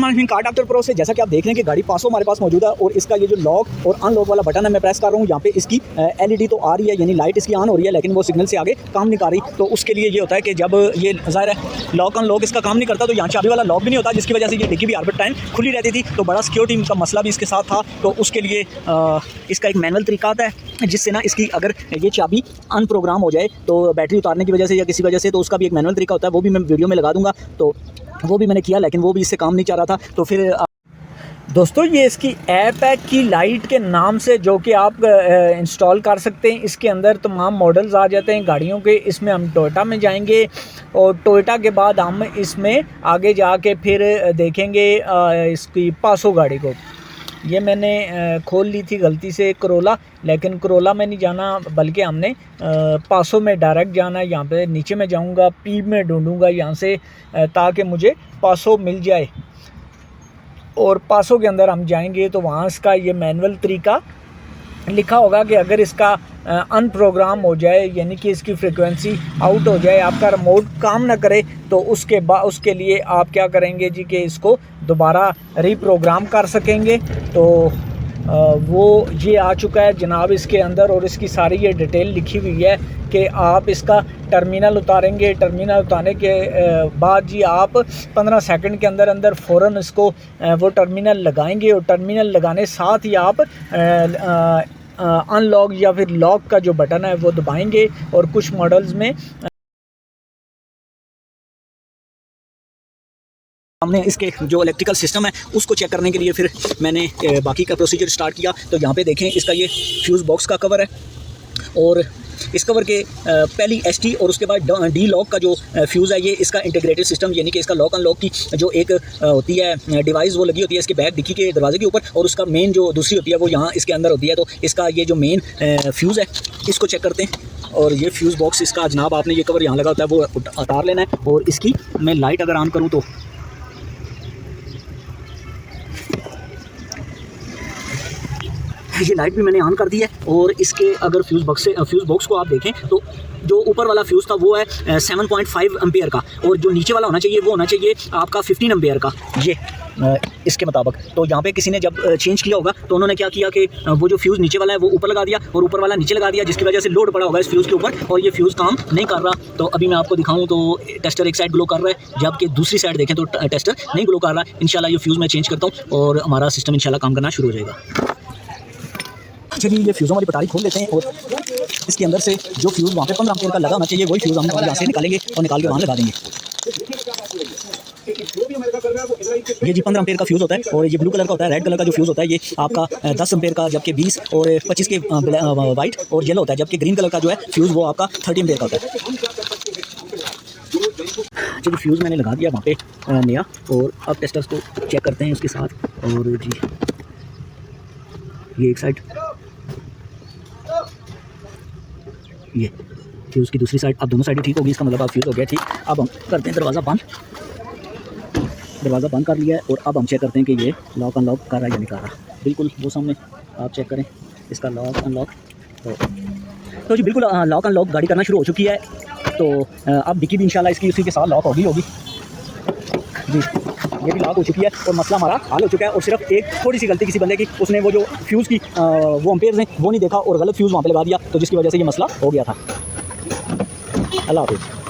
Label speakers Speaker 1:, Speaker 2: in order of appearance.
Speaker 1: बिस्मिल्लाहिर्रहमानिर्रहीम। Car doctor pro से जैसा कि आप देख रहे हैं कि गाड़ी 500 हमारे पास मौजूद है और इसका ये जो लॉक और अनलॉक वाला बटन है मैं प्रेस कर रहा हूँ। यहाँ पे इसकी एलईडी तो आ रही है, यानी लाइट इसकी ऑन हो रही है, लेकिन वो सिग्नल से आगे काम नहीं कर रही। तो उसके लिए ये होता है कि जब ये ज़ाहिर है लॉक अनलॉक इसका काम नहीं करता तो यहाँ चाबी वाला लॉक भी नहीं होता, जिसकी वजह से ये डिक्की भी हर टाइम खुली रहती थी। तो बड़ा सिक्योरिटी का मसला भी इसके साथ था। तो उसके लिए इसका एक मैनुअल तरीका आता है जिससे ना इसकी अगर ये चाबी अनप्रोग्राम हो जाए तो बैटरी उतारने की वजह से या किसी वजह से, तो उसका भी एक मैनुअल तरीका होता है। वो भी मैं वीडियो में लगा दूंगा। तो वो भी मैंने किया, लेकिन वो भी इससे काम नहीं चल रहा था। तो फिर दोस्तों ये इसकी ऐप है की लाइट के नाम से, जो कि आप इंस्टॉल कर सकते हैं। इसके अंदर तमाम मॉडल्स आ जाते हैं गाड़ियों के। इसमें हम टोयोटा में जाएंगे और टोयोटा के बाद हम इसमें आगे जाके फिर देखेंगे इसकी पासो गाड़ी को। ये मैंने खोल ली थी गलती से करोला, लेकिन करोला में नहीं जाना बल्कि हमने पासो में डायरेक्ट जाना है। यहाँ पे नीचे में जाऊँगा, पी में ढूंढूंगा यहाँ से ताकि मुझे पासो मिल जाए। और पासो के अंदर हम जाएंगे तो वहाँ इसका ये मैनुअल तरीका लिखा होगा कि अगर इसका अनप्रोग्राम हो जाए, यानी कि इसकी फ्रीक्वेंसी आउट हो जाए, आपका रिमोट काम ना करे, तो उसके लिए आप क्या करेंगे जी कि इसको दोबारा रीप्रोग्राम कर सकेंगे। तो वो ये आ चुका है जनाब इसके अंदर, और इसकी सारी ये डिटेल लिखी हुई है कि आप इसका टर्मिनल उतारेंगे। टर्मिनल उतारने के बाद जी आप 15 सेकंड के अंदर अंदर फ़ौरन इसको वो टर्मिनल लगाएंगे, और टर्मिनल लगाने साथ ही आप अनलॉक या फिर लॉक का जो बटन है वो दबाएंगे। और कुछ मॉडल्स में हमने इसके जो इलेक्ट्रिकल सिस्टम है उसको चेक करने के लिए फिर मैंने बाकी का प्रोसीजर स्टार्ट किया। तो यहाँ पे देखें इसका ये फ्यूज़ बॉक्स का कवर है, और इस कवर के पहली एसटी और उसके बाद डी लॉक का जो फ्यूज़ है, ये इसका इंटीग्रेटेड सिस्टम, यानी कि इसका लॉक अनलॉक की जो एक होती है डिवाइस वो लगी होती है इसके बैक डिक्की के दरवाजे के ऊपर, और उसका मेन जो दूसरी होती है वो यहाँ इसके अंदर होती है। तो इसका ये जो मेन फ्यूज़ है इसको चेक करते हैं। और ये फ्यूज़ बॉक्स इसका जनाब आपने ये कवर यहाँ लगा होता है वो उतार लेना है। और इसकी मैं लाइट अगर ऑन करूँ तो ये लाइट भी मैंने ऑन कर दी है। और इसके अगर फ्यूज़ बॉक्स को आप देखें तो जो ऊपर वाला फ्यूज़ था वो है 7.5 एम्पियर का, और जो नीचे वाला होना चाहिए वो होना चाहिए आपका 15 एम्पियर का, ये इसके मुताबिक। तो यहाँ पे किसी ने जब चेंज किया होगा तो उन्होंने क्या किया कि वो जो फ्यूज़ नीचे वाला है वो ऊपर लगा दिया और ऊपर वाला नीचे लगा दिया, जिसकी वजह से लोड पड़ा होगा इस फ्यूज़ के ऊपर, और ये फ्यूज़ काम नहीं कर रहा। तो अभी मैं आपको दिखाऊँ तो टेस्टर एक साइड ग्लो कर रहा है, जबकि दूसरी साइड देखें तो टेस्टर नहीं ग्लो कर रहा। इंशाल्लाह ये फ्यूज़ मैं चेंज करता हूँ और हमारा सिस्टम इंशाल्लाह काम करना शुरू हो जाएगा। चलिए ये फ्यूज़ों वाली पटारी खोल लेते हैं, और इसके अंदर से जो फ्यूज़ वहाँ पे 15 एम्पियर का लगा होना चाहिए वही फ्यूज़ हम यहाँ से निकालेंगे और निकाल के वहाँ लगा देंगे। ये जी 15 एम्पियर का फ्यूज़ होता है, और ये ब्लू कलर का होता है। रेड कलर का जो फ्यूज़ होता है ये आपका 10 एम्पियर का, जबकि 20 और 25 के वाइट और येलो होता है, जबकि ग्रीन कलर का जो है फ्यूज़ वो आपका 30 एम्पियर का होता है। चलिए फ्यूज़ मैंने लगा दिया वहाँ पे नया, और अब टेस्टर्स को चेक करते हैं उसके साथ। और जी ये एक साइड, ये फ्यूज़ की दूसरी साइड, अब दोनों साइड ठीक होगी, इसका मतलब अब फ्यूज़ हो गया ठीक। अब हम करते हैं दरवाज़ा बंद कर लिया है, और अब हम चेक करते हैं कि ये लॉक अनलॉक कर रहा है या नहीं कर रहा। बिल्कुल वो सामने आप चेक करें इसका लॉक अनलॉक। तो जी बिल्कुल लॉक अनलॉक गाड़ी करना शुरू हो चुकी है। तो अब डिक्की भी इंशाल्लाह इसकी उसी के साथ लॉक होगी जी, ये भी लॉक हो चुकी है और मसला हमारा हल हो चुका है। और सिर्फ एक थोड़ी सी गलती किसी बंदे की, उसने वो जो फ्यूज़ की वो एम्पेयर्स हैं वो नहीं देखा और गलत फ्यूज़ वहाँ पे लगा दिया, तो जिसकी वजह से ये मसला हो गया था। अल्लाह हाफ़िज़।